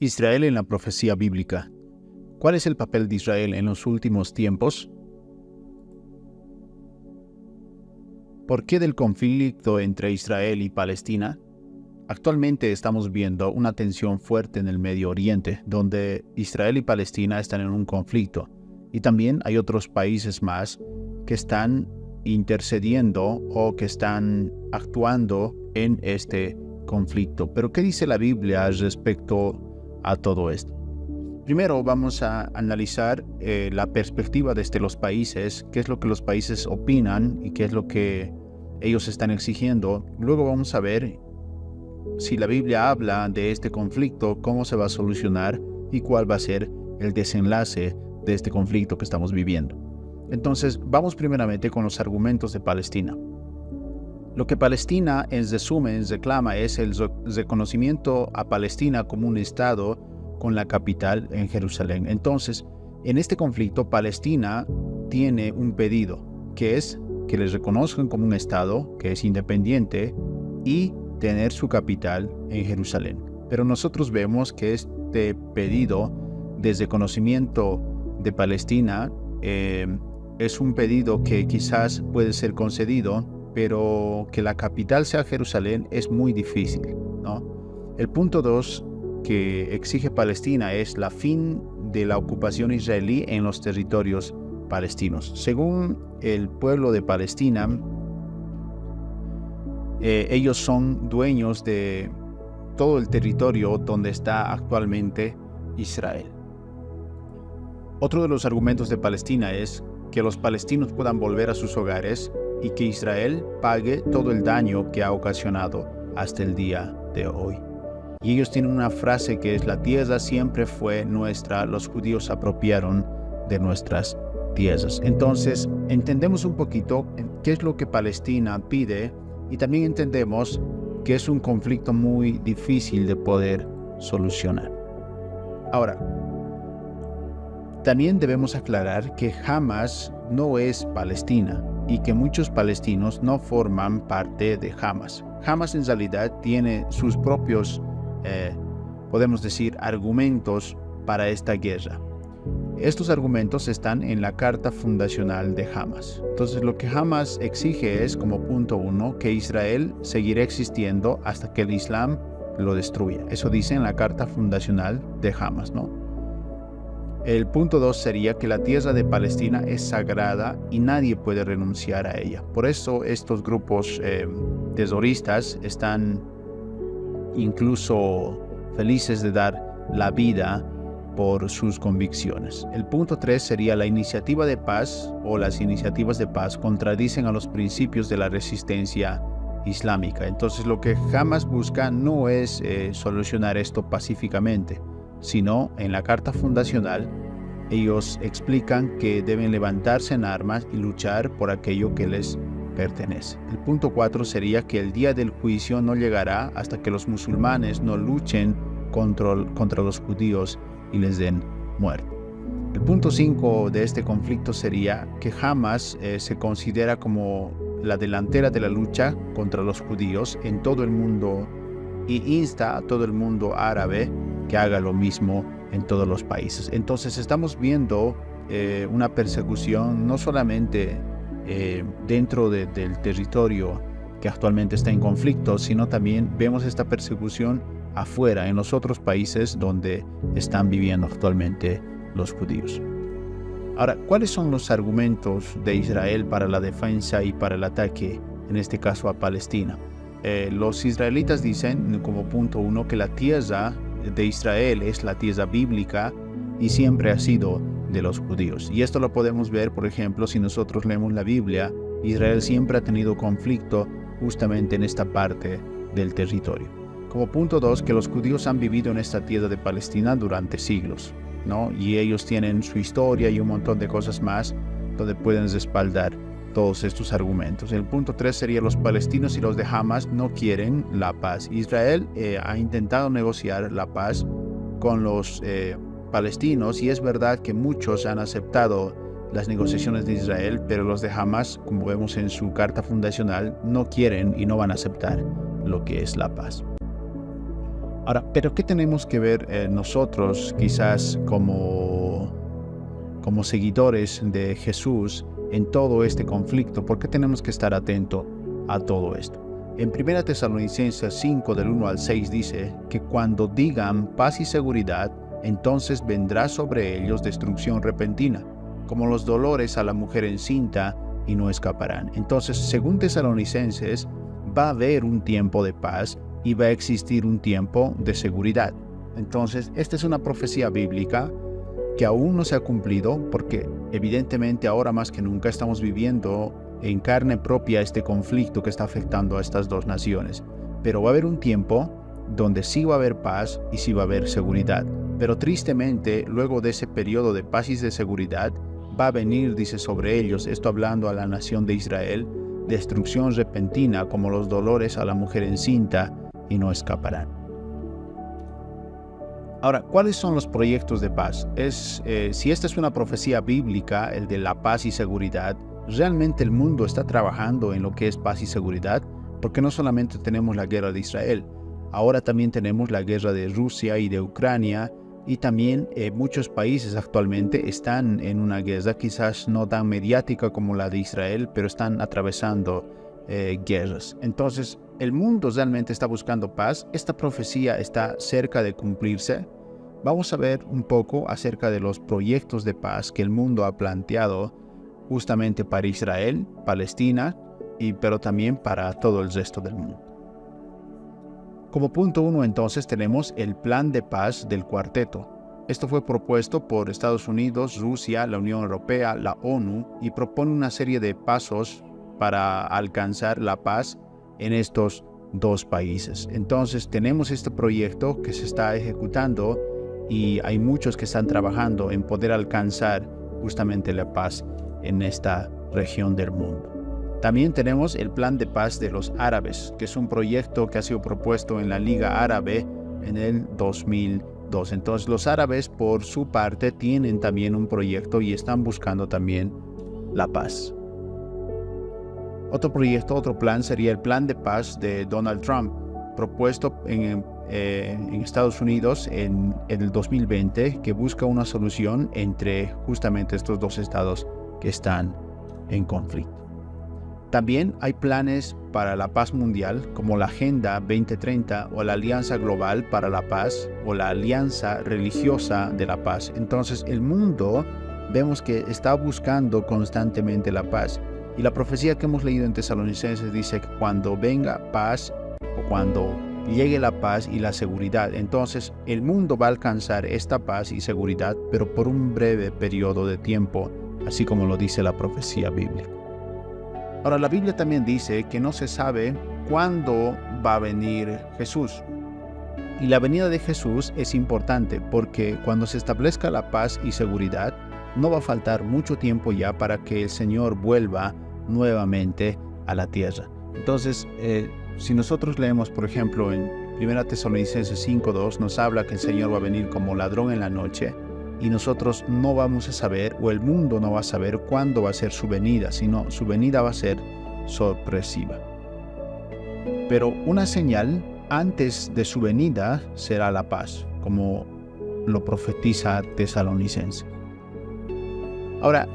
Israel en la profecía bíblica. ¿Cuál es el papel de Israel en los últimos tiempos? ¿Por qué del conflicto entre Israel y Palestina? Actualmente estamos viendo una tensión fuerte en el Medio Oriente, donde Israel y Palestina están en un conflicto, y también hay otros países más que están intercediendo o que están actuando en este conflicto. Pero ¿qué dice la Biblia respecto a todo esto? Primero vamos a analizar la perspectiva desde los países, qué es lo que los países opinan y qué es lo que ellos están exigiendo. Luego vamos a ver si la Biblia habla de este conflicto, cómo se va a solucionar y cuál va a ser el desenlace de este conflicto que estamos viviendo. Entonces, vamos primeramente con los argumentos de Palestina. Lo que Palestina en resumen reclama es el reconocimiento a Palestina como un Estado con la capital en Jerusalén. Entonces, en este conflicto, Palestina tiene un pedido, que es que les reconozcan como un Estado que es independiente y tener su capital en Jerusalén. Pero nosotros vemos que este pedido de reconocimiento de Palestina es un pedido que quizás puede ser concedido, pero que la capital sea Jerusalén es muy difícil, ¿no? El punto 2 que exige Palestina es la fin de la ocupación israelí en los territorios palestinos. Según el pueblo de Palestina, ellos son dueños de todo el territorio donde está actualmente Israel. Otro de los argumentos de Palestina es que los palestinos puedan volver a sus hogares y que Israel pague todo el daño que ha ocasionado hasta el día de hoy. Y ellos tienen una frase que es: la tierra siempre fue nuestra, los judíos apropiaron de nuestras tierras. Entonces, entendemos un poquito qué es lo que Palestina pide y también entendemos que es un conflicto muy difícil de poder solucionar. Ahora, también debemos aclarar que Hamas no es Palestina y que muchos palestinos no forman parte de Hamas. Hamas en realidad tiene sus propios, podemos decir, argumentos para esta guerra. Estos argumentos están en la carta fundacional de Hamas. Entonces, lo que Hamas exige es, como punto 1, que Israel seguirá existiendo hasta que el Islam lo destruya. Eso dice en la carta fundacional de Hamas, ¿no? El punto 2 sería que la tierra de Palestina es sagrada y nadie puede renunciar a ella. Por eso estos grupos terroristas están incluso felices de dar la vida por sus convicciones. El punto 3 sería la iniciativa de paz o las iniciativas de paz contradicen a los principios de la resistencia islámica. Entonces, lo que Hamas busca no es solucionar esto pacíficamente, sino en la carta fundacional ellos explican que deben levantarse en armas y luchar por aquello que les pertenece. El punto 4 sería que el día del juicio no llegará hasta que los musulmanes no luchen contra los judíos y les den muerte. El punto 5 de este conflicto sería que Hamas se considera como la delantera de la lucha contra los judíos en todo el mundo y insta a todo el mundo árabe que haga lo mismo en todos los países. Entonces estamos viendo una persecución no solamente dentro del territorio que actualmente está en conflicto, sino también vemos esta persecución afuera, en los otros países donde están viviendo actualmente los judíos. Ahora, ¿cuáles son los argumentos de Israel para la defensa y para el ataque, en este caso a Palestina? Los israelitas dicen, como punto 1, que la tierra de Israel es la tierra bíblica y siempre ha sido de los judíos. Y esto lo podemos ver, por ejemplo, si nosotros leemos la Biblia. Israel siempre ha tenido conflicto justamente en esta parte del territorio. Como punto 2, que los judíos han vivido en esta tierra de Palestina durante siglos, ¿no? Y ellos tienen su historia y un montón de cosas más donde pueden respaldar todos estos argumentos. El punto 3 sería: los palestinos y los de Hamas no quieren la paz. Israel ha intentado negociar la paz con los palestinos y es verdad que muchos han aceptado las negociaciones de Israel, pero los de Hamas, como vemos en su carta fundacional, no quieren y no van a aceptar lo que es la paz. Ahora, ¿pero qué tenemos que ver nosotros quizás como seguidores de Jesús en todo este conflicto? ¿Por qué tenemos que estar atentos a todo esto? En 1 Tesalonicenses 5 del 1 al 6 dice que cuando digan paz y seguridad, entonces vendrá sobre ellos destrucción repentina, como los dolores a la mujer encinta, y no escaparán. Entonces, según Tesalonicenses, va a haber un tiempo de paz y va a existir un tiempo de seguridad. Entonces, esta es una profecía bíblica que aún no se ha cumplido, porque evidentemente ahora más que nunca estamos viviendo en carne propia este conflicto que está afectando a estas dos naciones. Pero va a haber un tiempo donde sí va a haber paz y sí va a haber seguridad. Pero tristemente, luego de ese periodo de paz y de seguridad, va a venir, dice, sobre ellos, esto hablando a la nación de Israel, destrucción repentina como los dolores a la mujer encinta, y no escaparán. Ahora, ¿cuáles son los proyectos de paz? Si esta es una profecía bíblica, el de la paz y seguridad, ¿realmente el mundo está trabajando en lo que es paz y seguridad? Porque no solamente tenemos la guerra de Israel, ahora también tenemos la guerra de Rusia y de Ucrania, y también muchos países actualmente están en una guerra, quizás no tan mediática como la de Israel, pero están atravesando guerras. Entonces, ¿el mundo realmente está buscando paz? ¿Esta profecía está cerca de cumplirse? Vamos a ver un poco acerca de los proyectos de paz que el mundo ha planteado justamente para Israel, Palestina, pero también para todo el resto del mundo. Como punto 1, entonces, tenemos el plan de paz del cuarteto. Esto fue propuesto por Estados Unidos, Rusia, la Unión Europea, la ONU, y propone una serie de pasos para alcanzar la paz en estos dos países. Entonces, tenemos este proyecto que se está ejecutando y hay muchos que están trabajando en poder alcanzar justamente la paz en esta región del mundo. También tenemos el plan de paz de los árabes, que es un proyecto que ha sido propuesto en la Liga Árabe en el 2002. Entonces, los árabes, por su parte, tienen también un proyecto y están buscando también la paz. Otro proyecto, otro plan sería el plan de paz de Donald Trump, propuesto en Estados Unidos en el 2020, que busca una solución entre justamente estos dos estados que están en conflicto. También hay planes para la paz mundial, como la Agenda 2030 o la Alianza Global para la Paz o la Alianza Religiosa de la Paz. Entonces, el mundo vemos que está buscando constantemente la paz. Y la profecía que hemos leído en Tesalonicenses dice que cuando venga paz o cuando llegue la paz y la seguridad, entonces el mundo va a alcanzar esta paz y seguridad, pero por un breve periodo de tiempo, así como lo dice la profecía bíblica. Ahora, la Biblia también dice que no se sabe cuándo va a venir Jesús. Y la venida de Jesús es importante porque cuando se establezca la paz y seguridad, no va a faltar mucho tiempo ya para que el Señor vuelva nuevamente a la tierra. Entonces, si nosotros leemos, por ejemplo, en 1 Tesalonicenses 5:2, nos habla que el Señor va a venir como ladrón en la noche, y nosotros no vamos a saber, o el mundo no va a saber cuándo va a ser su venida, sino su venida va a ser sorpresiva. Pero una señal antes de su venida será la paz, como lo profetiza Tesalonicenses. Ahora,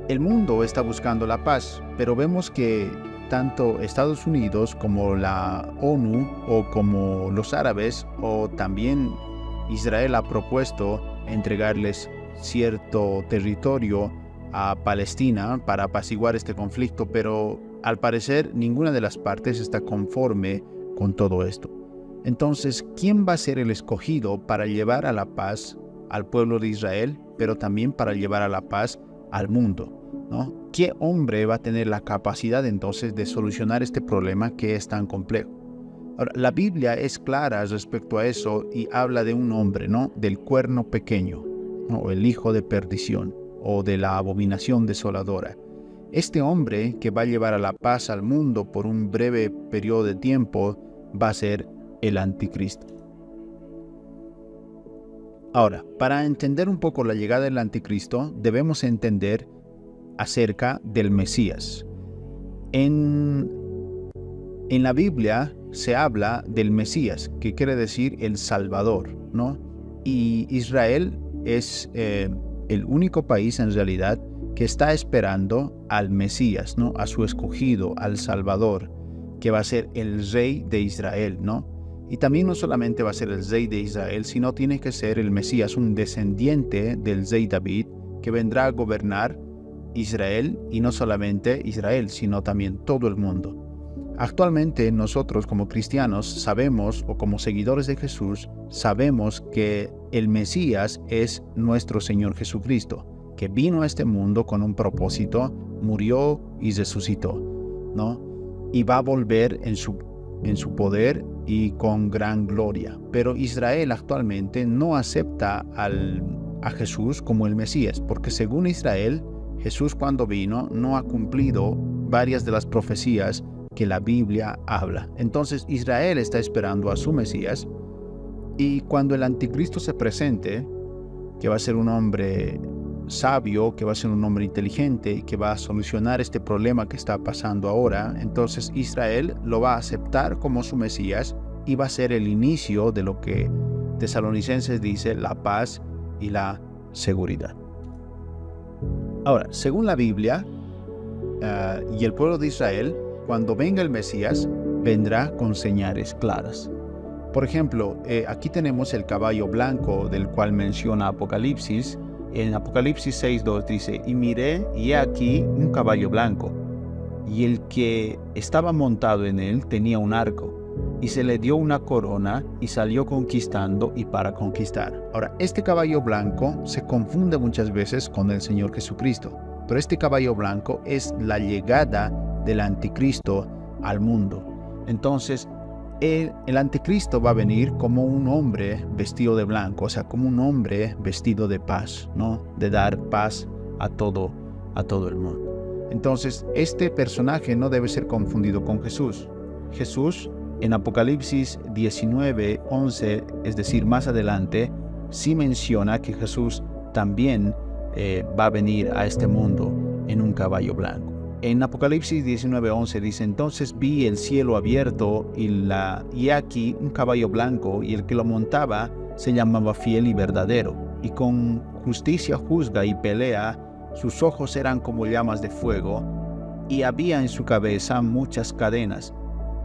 el mundo está buscando la paz, pero vemos que tanto Estados Unidos como la ONU o como los árabes o también Israel ha propuesto entregarles cierto territorio a Palestina para apaciguar este conflicto, pero al parecer ninguna de las partes está conforme con todo esto. Entonces, ¿quién va a ser el escogido para llevar a la paz al pueblo de Israel, pero también para llevar a la paz al mundo, ¿no? ¿Qué hombre va a tener la capacidad entonces de solucionar este problema que es tan complejo? Ahora, la Biblia es clara respecto a eso y habla de un hombre, ¿no? Del cuerno pequeño, ¿no? O el hijo de perdición, o de la abominación desoladora. Este hombre que va a llevar a la paz al mundo por un breve periodo de tiempo va a ser el anticristo. Ahora, para entender un poco la llegada del anticristo, debemos entender acerca del Mesías. En En la Biblia se habla del Mesías, que quiere decir el Salvador, ¿no? Y Israel es el único país en realidad que está esperando al Mesías, ¿no? A su escogido, al Salvador, que va a ser el rey de Israel, ¿no? Y también no solamente va a ser el rey de Israel, sino tiene que ser el Mesías, un descendiente del rey David, que vendrá a gobernar Israel, y no solamente Israel, sino también todo el mundo. Actualmente nosotros como cristianos sabemos, o como seguidores de Jesús, sabemos que el Mesías es nuestro Señor Jesucristo, que vino a este mundo con un propósito, murió y resucitó, ¿no? Y va a volver en su poder y con gran gloria. Pero Israel actualmente no acepta a Jesús como el Mesías, porque según Israel, Jesús cuando vino no ha cumplido varias de las profecías que la Biblia habla. Entonces Israel está esperando a su Mesías, y cuando el anticristo se presente, que va a ser un hombre sabio, que va a ser un hombre inteligente y que va a solucionar este problema que está pasando ahora, entonces Israel lo va a aceptar como su Mesías y va a ser el inicio de lo que Tesalonicenses dice, la paz y la seguridad. Ahora, según la Biblia y el pueblo de Israel, cuando venga el Mesías, vendrá con señales claras. Por ejemplo, aquí tenemos el caballo blanco del cual menciona Apocalipsis. En Apocalipsis 6:2 dice, y miré, y he aquí un caballo blanco, y el que estaba montado en él tenía un arco, y se le dio una corona, y salió conquistando y para conquistar. Ahora, este caballo blanco se confunde muchas veces con el Señor Jesucristo, pero este caballo blanco es la llegada del anticristo al mundo. Entonces, el anticristo va a venir como un hombre vestido de blanco, o sea, como un hombre vestido de paz, ¿no? De dar paz a todo el mundo. Entonces, este personaje no debe ser confundido con Jesús. Jesús, en Apocalipsis 19:11, es decir, más adelante, sí menciona que Jesús también va a venir a este mundo en un caballo blanco. En Apocalipsis 19:11 dice, entonces vi el cielo abierto y aquí un caballo blanco, y el que lo montaba se llamaba Fiel y Verdadero, y con justicia juzga y pelea, sus ojos eran como llamas de fuego, y había en su cabeza muchas cadenas,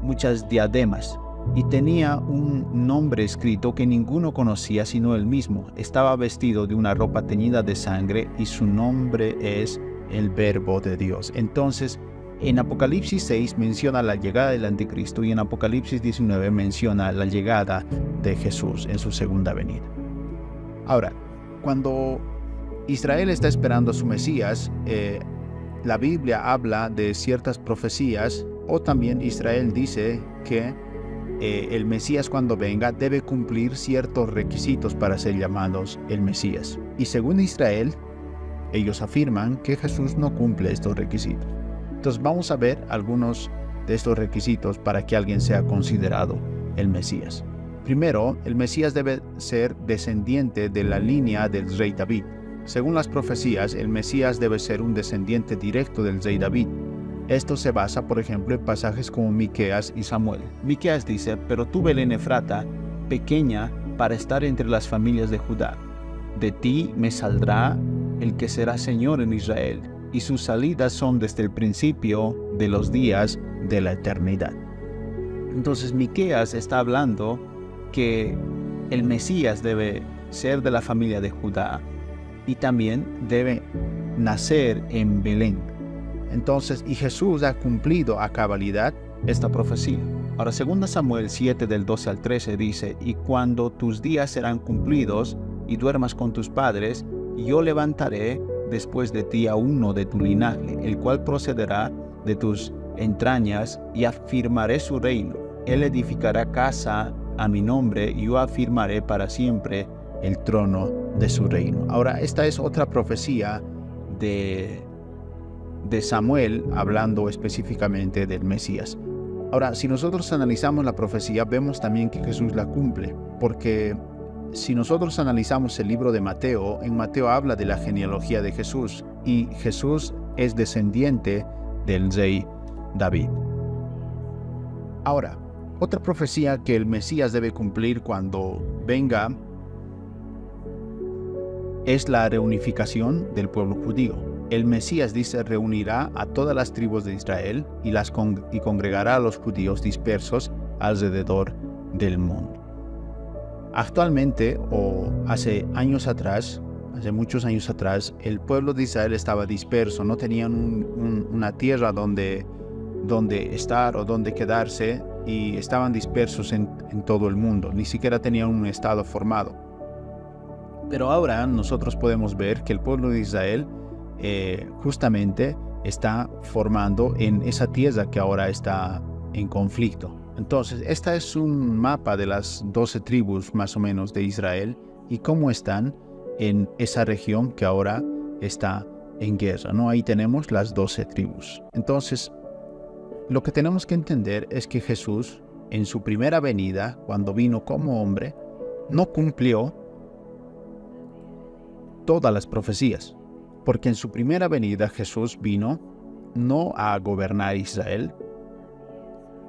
muchas diademas, y tenía un nombre escrito que ninguno conocía sino él mismo. Estaba vestido de una ropa teñida de sangre, y su nombre es el Verbo de Dios. Entonces, en Apocalipsis 6 menciona la llegada del anticristo, y en Apocalipsis 19 menciona la llegada de Jesús en su segunda venida. Ahora, cuando Israel está esperando a su Mesías, la Biblia habla de ciertas profecías, o también Israel dice que el Mesías cuando venga debe cumplir ciertos requisitos para ser llamados el Mesías. Y según Israel, ellos afirman que Jesús no cumple estos requisitos. Entonces vamos a ver algunos de estos requisitos para que alguien sea considerado el Mesías. Primero, el Mesías debe ser descendiente de la línea del rey David. Según las profecías, el Mesías debe ser un descendiente directo del rey David. Esto se basa, por ejemplo, en pasajes como Miqueas y Samuel. Miqueas dice, pero tú, Belén Efrata, pequeña para estar entre las familias de Judá, de ti me saldrá el que será Señor en Israel, y sus salidas son desde el principio de los días de la eternidad. Entonces Miqueas está hablando que el Mesías debe ser de la familia de Judá y también debe nacer en Belén. Entonces, y Jesús ha cumplido a cabalidad esta profecía. Ahora, 2 Samuel 7 del 12 al 13 dice, y cuando tus días serán cumplidos y duermas con tus padres, yo levantaré después de ti a uno de tu linaje, el cual procederá de tus entrañas, y afirmaré su reino. Él edificará casa a mi nombre, y yo afirmaré para siempre el trono de su reino. Ahora, esta es otra profecía de Samuel, hablando específicamente del Mesías. Ahora, si nosotros analizamos la profecía, vemos también que Jesús la cumple, porque si nosotros analizamos el libro de Mateo, en Mateo habla de la genealogía de Jesús, y Jesús es descendiente del rey David. Ahora, otra profecía que el Mesías debe cumplir cuando venga es la reunificación del pueblo judío. El Mesías, dice, reunirá a todas las tribus de Israel y congregará a los judíos dispersos alrededor del mundo. Actualmente, o hace muchos años atrás, el pueblo de Israel estaba disperso, no tenían una tierra donde estar o donde quedarse, y estaban dispersos en todo el mundo, ni siquiera tenían un estado formado. Pero ahora nosotros podemos ver que el pueblo de Israel justamente está formando en esa tierra que ahora está en conflicto. Entonces, este es un mapa de las 12 tribus más o menos de Israel y cómo están en esa región que ahora está en guerra, ¿no? Ahí tenemos las 12 tribus. Entonces, lo que tenemos que entender es que Jesús, en su primera venida, cuando vino como hombre, no cumplió todas las profecías, porque en su primera venida Jesús vino no a gobernar Israel,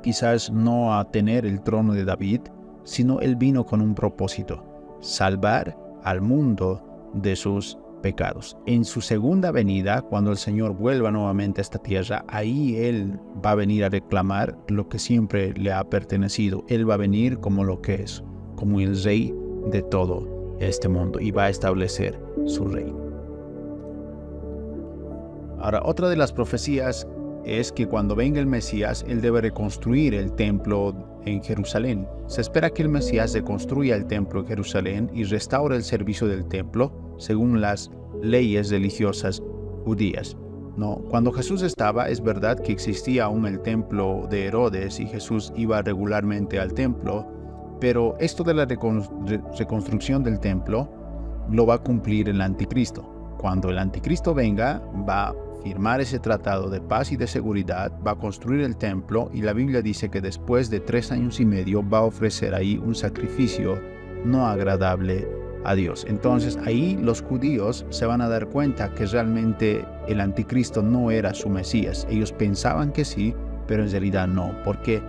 quizás no a tener el trono de David, sino él vino con un propósito: salvar al mundo de sus pecados. En su segunda venida, cuando el Señor vuelva nuevamente a esta tierra, ahí él va a venir a reclamar lo que siempre le ha pertenecido. Él va a venir como lo que es, como el rey de todo este mundo, y va a establecer su reino. Ahora, otra de las profecías es que cuando venga el Mesías, él debe reconstruir el templo en Jerusalén. Se espera que el Mesías reconstruya el templo en Jerusalén y restaure el servicio del templo según las leyes religiosas judías. No, cuando Jesús estaba, es verdad que existía aún el templo de Herodes y Jesús iba regularmente al templo, pero esto de la reconstrucción del templo lo va a cumplir el anticristo. Cuando el anticristo venga, va a firmar ese tratado de paz y de seguridad, va a construir el templo, y la Biblia dice que después de 3 años y medio va a ofrecer ahí un sacrificio no agradable a Dios. Entonces ahí los judíos se van a dar cuenta que realmente el anticristo no era su Mesías. Ellos pensaban que sí, pero en realidad no, porque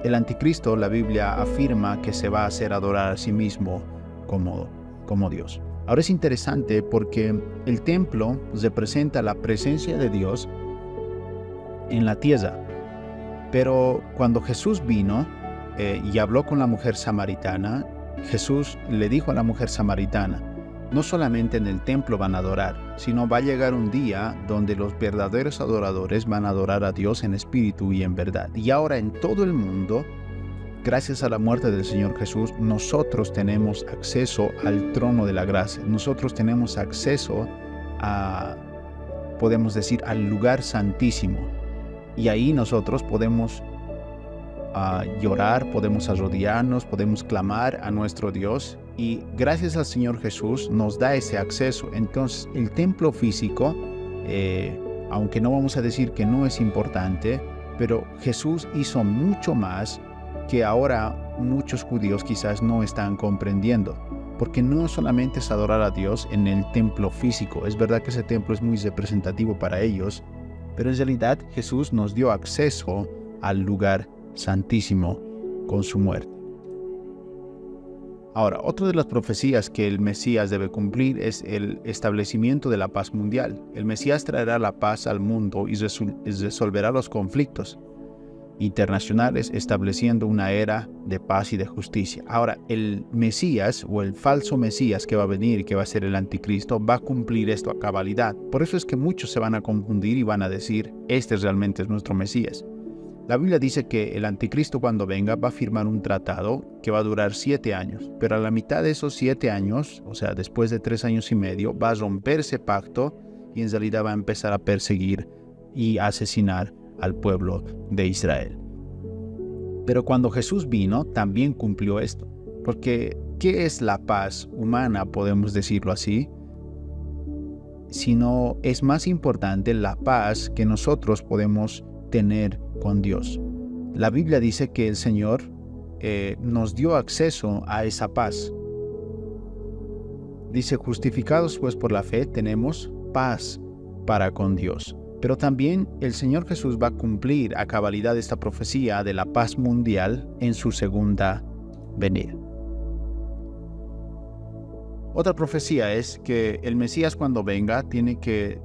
el anticristo, la Biblia afirma que se va a hacer adorar a sí mismo como Dios. Ahora es interesante porque el templo representa la presencia de Dios en la tierra. Pero cuando Jesús vino y habló con la mujer samaritana, Jesús le dijo a la mujer samaritana: no solamente en el templo van a adorar, sino va a llegar un día donde los verdaderos adoradores van a adorar a Dios en espíritu y en verdad. Y ahora en todo el mundo, gracias a la muerte del Señor Jesús, nosotros tenemos acceso al trono de la gracia. Nosotros tenemos acceso podemos decir, al lugar santísimo. Y ahí nosotros podemos llorar, podemos arrodillarnos, podemos clamar a nuestro Dios. Y gracias al Señor Jesús nos da ese acceso. Entonces, el templo físico, aunque no vamos a decir que no es importante, pero Jesús hizo mucho más que ahora muchos judíos quizás no están comprendiendo, porque no solamente es adorar a Dios en el templo físico. Es verdad que ese templo es muy representativo para ellos, pero en realidad Jesús nos dio acceso al lugar santísimo con su muerte. Ahora, otra de las profecías que el Mesías debe cumplir es el establecimiento de la paz mundial. El Mesías traerá la paz al mundo y resolverá los conflictos internacionales, estableciendo una era de paz y de justicia. Ahora, el Mesías o el falso Mesías que va a venir, que va a ser el anticristo, va a cumplir esto a cabalidad. Por eso es que muchos se van a confundir y van a decir: este realmente es nuestro Mesías. La Biblia dice que el anticristo, cuando venga, va a firmar un tratado que va a durar 7 años, pero a la mitad de esos 7 años, o sea, después de 3 años y medio, va a romper ese pacto y en realidad va a empezar a perseguir y a asesinar al pueblo de Israel. Pero cuando Jesús vino, también cumplió esto. Porque, ¿qué es la paz humana, podemos decirlo así? Sino es más importante la paz que nosotros podemos tener con Dios. La Biblia dice que el Señor nos dio acceso a esa paz. Dice: justificados pues por la fe, tenemos paz para con Dios. Pero también el Señor Jesús va a cumplir a cabalidad esta profecía de la paz mundial en su segunda venida. Otra profecía es que el Mesías, cuando venga, tiene que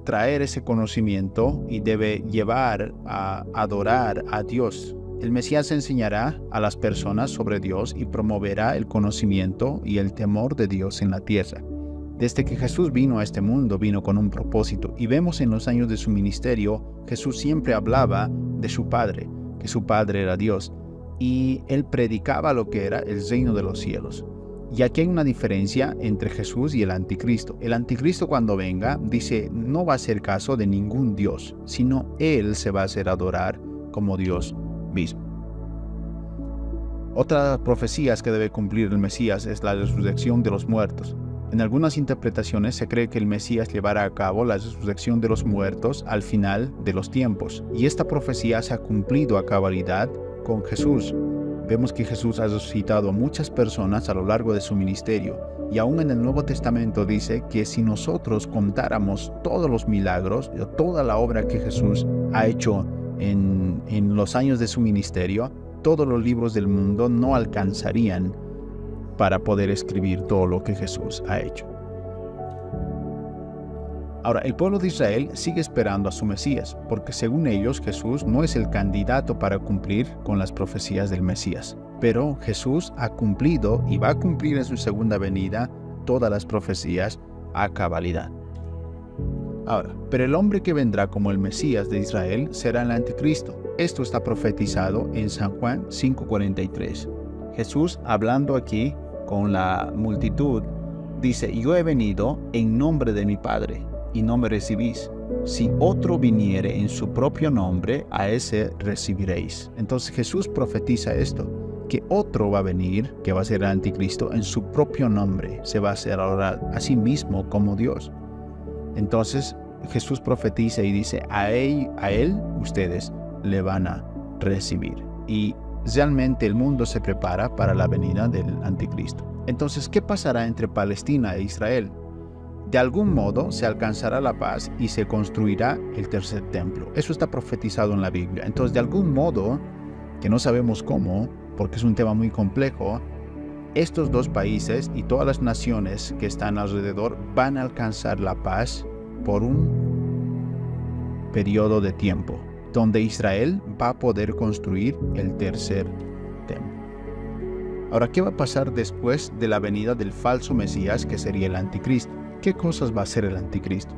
traer ese conocimiento y debe llevar a adorar a Dios. El Mesías enseñará a las personas sobre Dios y promoverá el conocimiento y el temor de Dios en la tierra. Desde que Jesús vino a este mundo, vino con un propósito, y vemos en los años de su ministerio, Jesús siempre hablaba de su Padre, que su Padre era Dios, y él predicaba lo que era el reino de los cielos. Y aquí hay una diferencia entre Jesús y el anticristo. El anticristo, cuando venga, dice, no va a hacer caso de ningún Dios, sino él se va a hacer adorar como Dios mismo. Otra profecía que debe cumplir el Mesías es la resurrección de los muertos. En algunas interpretaciones se cree que el Mesías llevará a cabo la resurrección de los muertos al final de los tiempos, y esta profecía se ha cumplido a cabalidad con Jesús. Vemos que Jesús ha resucitado a muchas personas a lo largo de su ministerio, y aún en el Nuevo Testamento dice que si nosotros contáramos todos los milagros, toda la obra que Jesús ha hecho en los años de su ministerio, todos los libros del mundo no alcanzarían para poder escribir todo lo que Jesús ha hecho. Ahora, el pueblo de Israel sigue esperando a su Mesías, porque según ellos Jesús no es el candidato para cumplir con las profecías del Mesías. Pero Jesús ha cumplido y va a cumplir en su segunda venida todas las profecías a cabalidad. Ahora, pero el hombre que vendrá como el Mesías de Israel será el anticristo. Esto está profetizado en San Juan 5:43. Jesús, hablando aquí con la multitud, dice, yo he venido en nombre de mi Padre, y no me recibís. Si otro viniere en su propio nombre, a ese recibiréis. Entonces Jesús profetiza esto, que otro va a venir, que va a ser el anticristo, en su propio nombre. Se va a hacer adorar a sí mismo como Dios. Entonces Jesús profetiza y dice, a él ustedes le van a recibir. Y realmente el mundo se prepara para la venida del anticristo. Entonces, ¿qué pasará entre Palestina e Israel? De algún modo se alcanzará la paz y se construirá el tercer templo. Eso está profetizado en la Biblia. Entonces, de algún modo, que no sabemos cómo, porque es un tema muy complejo, estos dos países y todas las naciones que están alrededor van a alcanzar la paz por un periodo de tiempo, donde Israel va a poder construir el tercer templo. Ahora, ¿qué va a pasar después de la venida del falso Mesías, que sería el anticristo? ¿Qué cosas va a hacer el anticristo?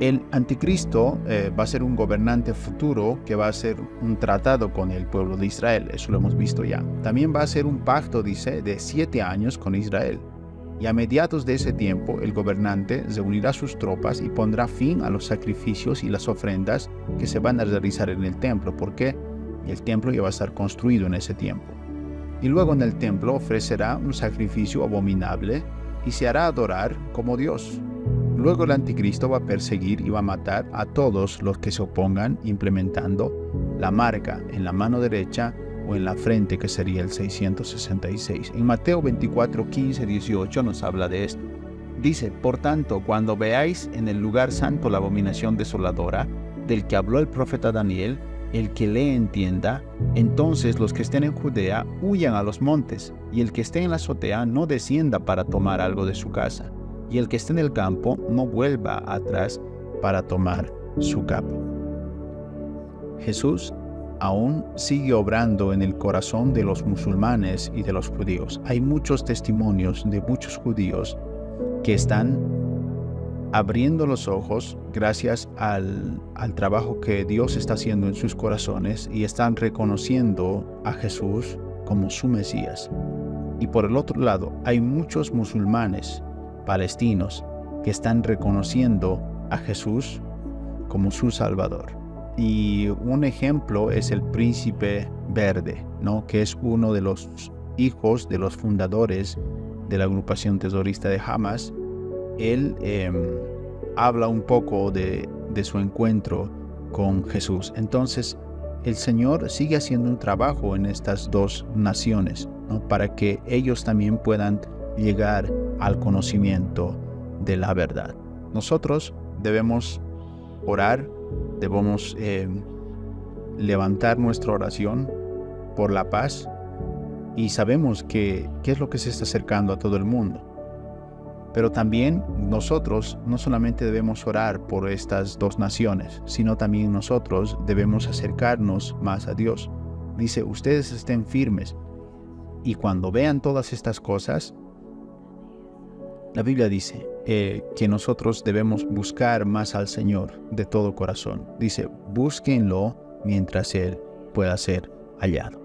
El anticristo va a ser un gobernante futuro que va a hacer un tratado con el pueblo de Israel. Eso lo hemos visto ya. También va a hacer un pacto, dice, de 7 años con Israel. Y a mediados de ese tiempo, el gobernante reunirá sus tropas y pondrá fin a los sacrificios y las ofrendas que se van a realizar en el templo, porque el templo ya va a estar construido en ese tiempo. Y luego en el templo ofrecerá un sacrificio abominable y se hará adorar como Dios. Luego el anticristo va a perseguir y va a matar a todos los que se opongan, implementando la marca en la mano derecha o en la frente, que sería el 666. En Mateo 24, 15, 18 nos habla de esto. Dice, por tanto, cuando veáis en el lugar santo la abominación desoladora, del que habló el profeta Daniel, el que le entienda, entonces los que estén en Judea huyan a los montes, y el que esté en la azotea no descienda para tomar algo de su casa, y el que esté en el campo no vuelva atrás para tomar su capa. Jesús aún sigue obrando en el corazón de los musulmanes y de los judíos. Hay muchos testimonios de muchos judíos que están abriendo los ojos gracias al trabajo que Dios está haciendo en sus corazones, y están reconociendo a Jesús como su Mesías. Y por el otro lado, hay muchos musulmanes palestinos que están reconociendo a Jesús como su Salvador. Y un ejemplo es el Príncipe Verde, ¿no?, que es uno de los hijos de los fundadores de la agrupación terrorista de Hamas. Él habla un poco de su encuentro con Jesús. Entonces, el Señor sigue haciendo un trabajo en estas dos naciones, ¿no?, para que ellos también puedan llegar al conocimiento de la verdad. Nosotros debemos orar, debemos levantar nuestra oración por la paz, y sabemos qué es lo que se está acercando a todo el mundo. Pero también nosotros no solamente debemos orar por estas dos naciones, sino también nosotros debemos acercarnos más a Dios. Dice, ustedes estén firmes. Y cuando vean todas estas cosas, la Biblia dice que nosotros debemos buscar más al Señor de todo corazón. Dice, búsquenlo mientras Él pueda ser hallado.